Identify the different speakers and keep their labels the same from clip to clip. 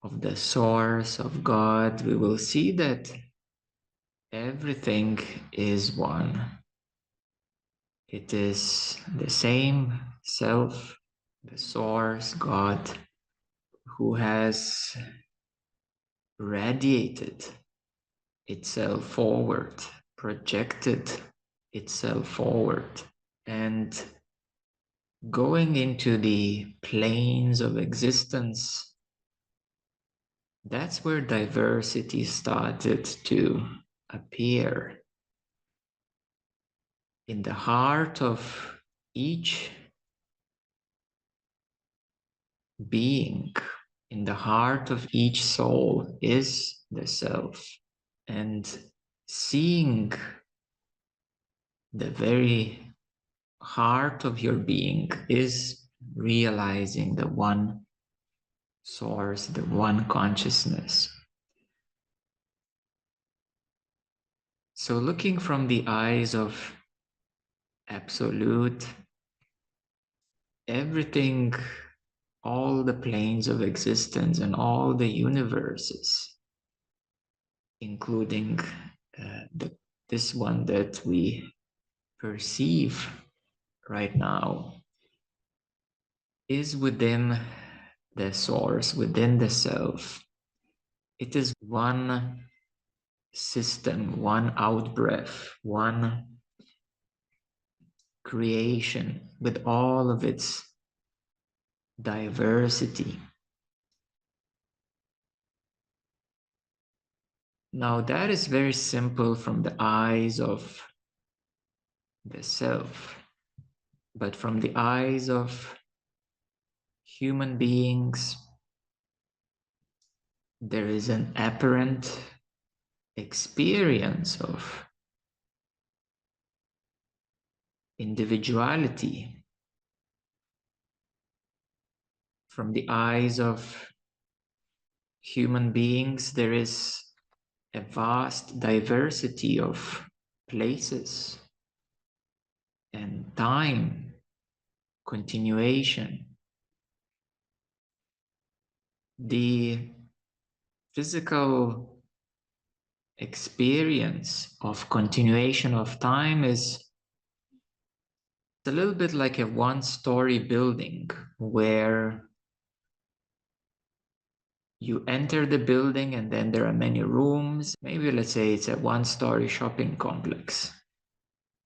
Speaker 1: of the source of God, we will see that everything is one. It is the same self, the source, God, who has radiated itself forward, projected itself forward, and going into the planes of existence. That's where diversity started to appear. In the heart of each being, in the heart of each soul is the self. And seeing the very heart of your being is realizing the one source, the one consciousness. So looking from the eyes of absolute, everything, all the planes of existence and all the universes, including this one that we perceive right now, is within the source, within the self. It is one system, one out-breath, one creation with all of its diversity. Now that is very simple from the eyes of the self, but from the eyes of human beings, there is an apparent experience of individuality. From the eyes of human beings, there is a vast diversity of places and time, continuation. The physical experience of continuation of time is a little bit like a one-story building where you enter the building and then there are many rooms. Maybe let's say it's a one-story shopping complex.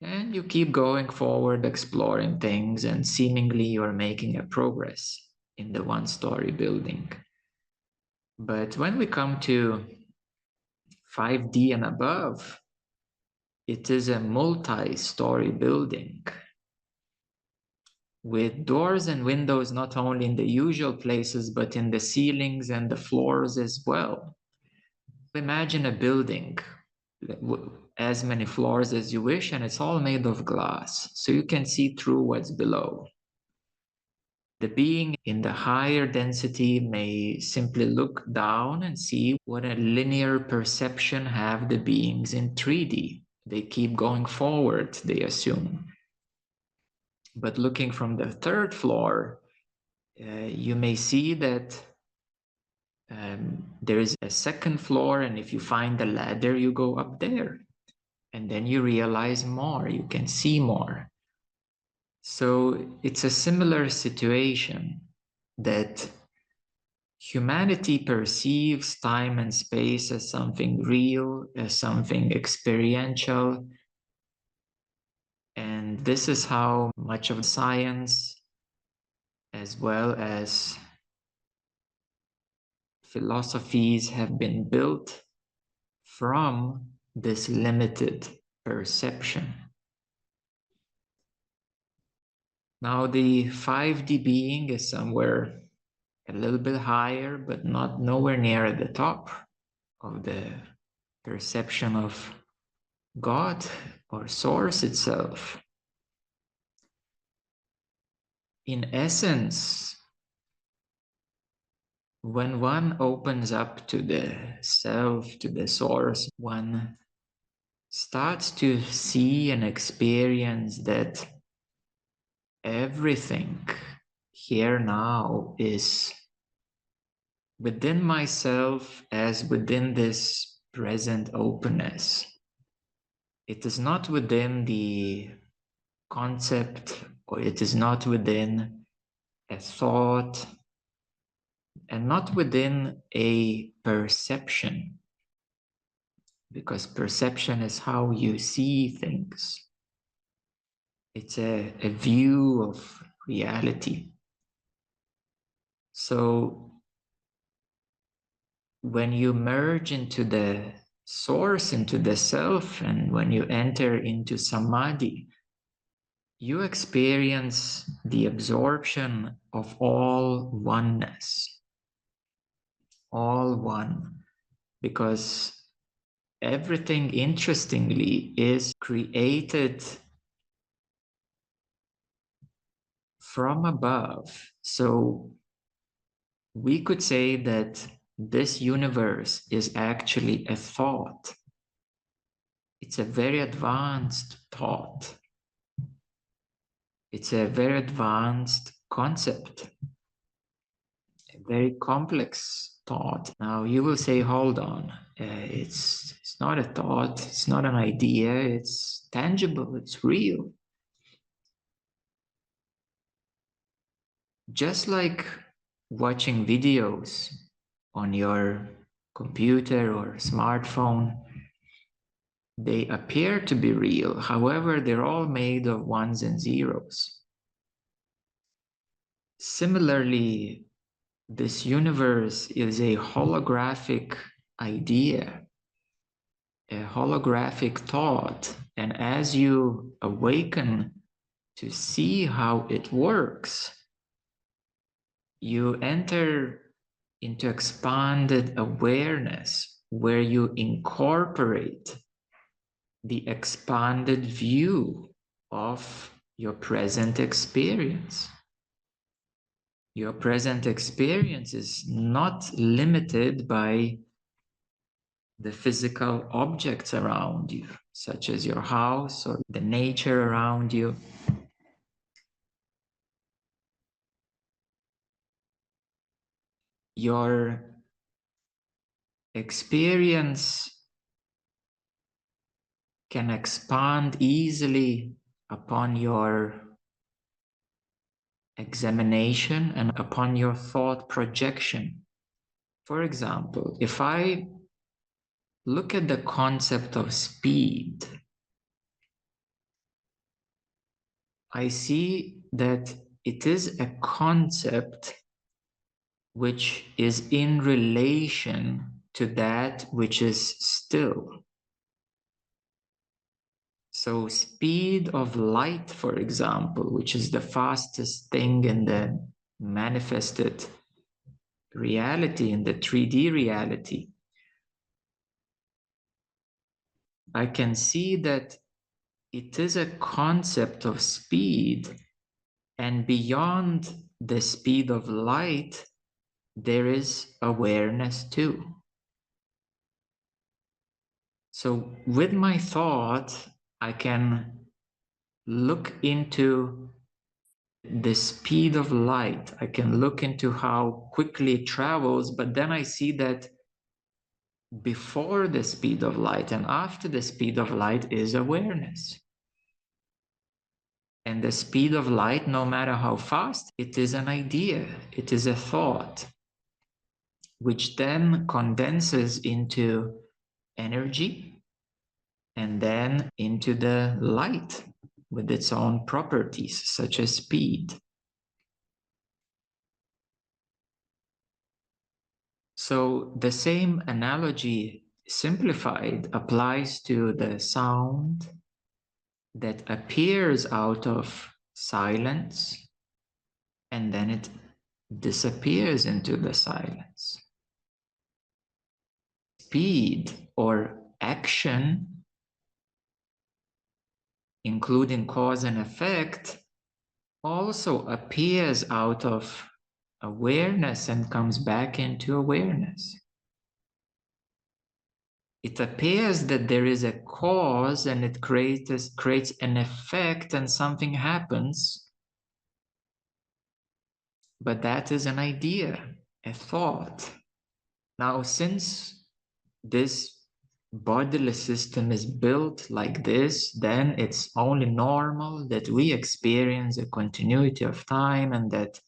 Speaker 1: And you keep going forward, exploring things, and seemingly you're making a progress in the one-story building. But when we come to 5D and above, it is a multi-story building with doors and windows not only in the usual places, but in the ceilings and the floors as well. Imagine a building, as many floors as you wish, and it's all made of glass, so you can see through what's below. The being in the higher density may simply look down and see what a linear perception have the beings in 3D. They keep going forward, they assume. But looking from the third floor, you may see that there is a second floor, and if you find the ladder, you go up there. And then you realize more, you can see more. So it's a similar situation that humanity perceives time and space as something real, as something experiential. And this is how much of science, as well as philosophies, have been built from this limited perception. Now the 5D being is somewhere a little bit higher, but not nowhere near at the top of the perception of God or source itself. In essence, when one opens up to the self, to the source, one starts to see and experience that everything here now is within myself as within this present openness. It is not within the concept, or it is not within a thought, and not within a perception, because perception is how you see things. It's a view of reality. So when you merge into the source, into the self, and when you enter into samadhi, you experience the absorption of all oneness, all one, because everything, interestingly, is created from above. So we could say that this universe is actually a thought. It's a very advanced thought. It's a very advanced concept, a very complex thought. Now you will say, hold on, it's not a thought, it's not an idea, it's tangible, it's real. Just like watching videos on your computer or smartphone, they appear to be real. However, they're all made of ones and zeros. Similarly, this universe is a holographic idea, a holographic thought. And as you awaken to see how it works, you enter into expanded awareness where you incorporate the expanded view of your present experience. Your present experience is not limited by the physical objects around you, such as your house or the nature around you. Your experience can expand easily upon your examination and upon your thought projection. For example, if I look at the concept of speed, I see that it is a concept which is in relation to that which is still. So speed of light, for example, which is the fastest thing in the manifested reality, in the 3D reality, I can see that it is a concept of speed, and beyond the speed of light, there is awareness too. So with my thought, I can look into the speed of light. I can look into how quickly it travels, but then I see that before the speed of light and after the speed of light is awareness. And the speed of light, no matter how fast, it is an idea, it is a thought, which then condenses into energy and then into the light with its own properties, such as speed. So the same analogy simplified applies to the sound that appears out of silence and then it disappears into the silence. Speed or action, including cause and effect, also appears out of awareness and comes back into awareness. It appears that there is a cause and it creates an effect and something happens, but that is an idea, a thought. Now, since this bodily system is built like this, then it's only normal that we experience a continuity of time, and that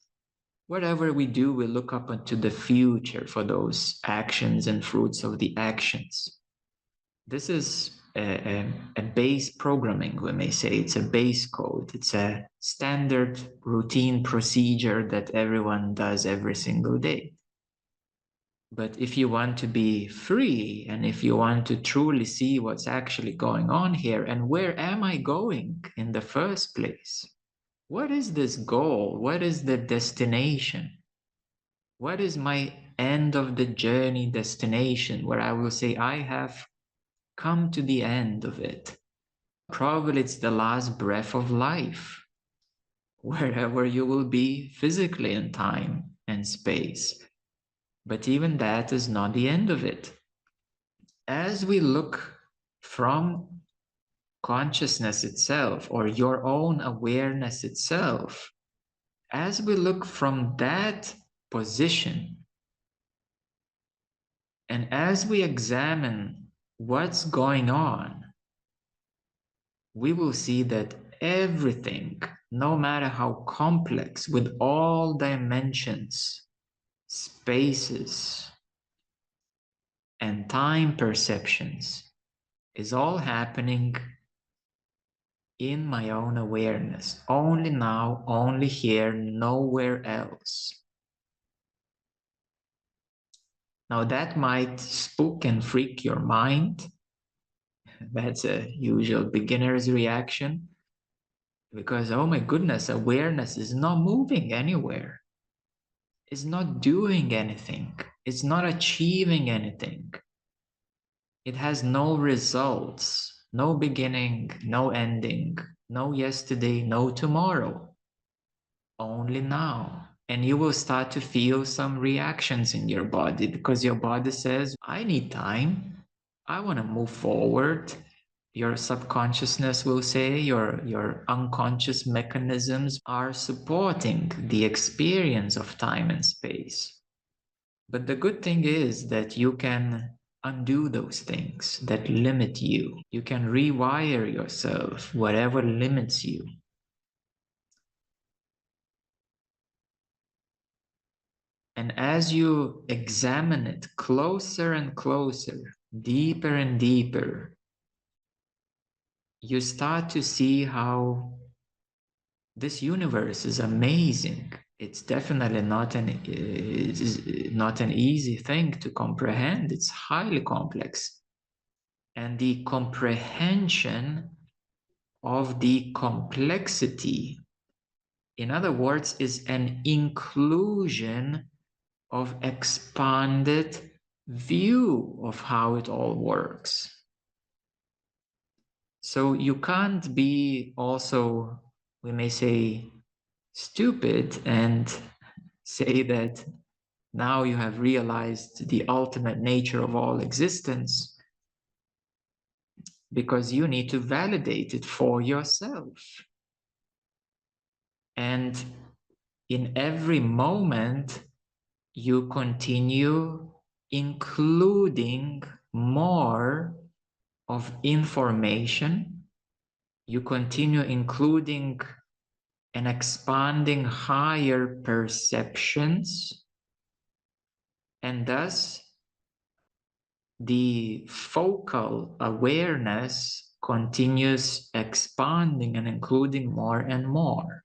Speaker 1: whatever we do, we look up into the future for those actions and fruits of the actions. This is a base programming, we may say. It's a base code. It's a standard routine procedure that everyone does every single day. But if you want to be free, and if you want to truly see what's actually going on here, and where am I going in the first place? What is this goal? What is the destination? What is my end of the journey destination, where I will say, I have come to the end of it? Probably it's the last breath of life, wherever you will be physically in time and space. But even that is not the end of it. As we look from consciousness itself, or your own awareness itself, as we look from that position, and as we examine what's going on, we will see that everything, no matter how complex, with all dimensions, spaces, and time perceptions, is all happening in my own awareness. Only now, only here, nowhere else. Now that might spook and freak your mind. That's a usual beginner's reaction. Because, oh my goodness, awareness is not moving anywhere. It's not doing anything. It's not achieving anything. It has no results, no beginning, no ending, no yesterday, no tomorrow, only now. And you will start to feel some reactions in your body, because your body says, I need time. I want to move forward. Your subconsciousness will say, your unconscious mechanisms are supporting the experience of time and space. But the good thing is that you can undo those things that limit you. You can rewire yourself, whatever limits you. And as you examine it closer and closer, deeper and deeper, you start to see how this universe is amazing. It's definitely not an easy thing to comprehend. It's highly complex. And the comprehension of the complexity, in other words, is an inclusion of expanded view of how it all works. So you can't be also, we may say, stupid and say that now you have realized the ultimate nature of all existence, because you need to validate it for yourself. And in every moment, you continue including more of information. You continue including and expanding higher perceptions. And thus, the focal awareness continues expanding and including more and more.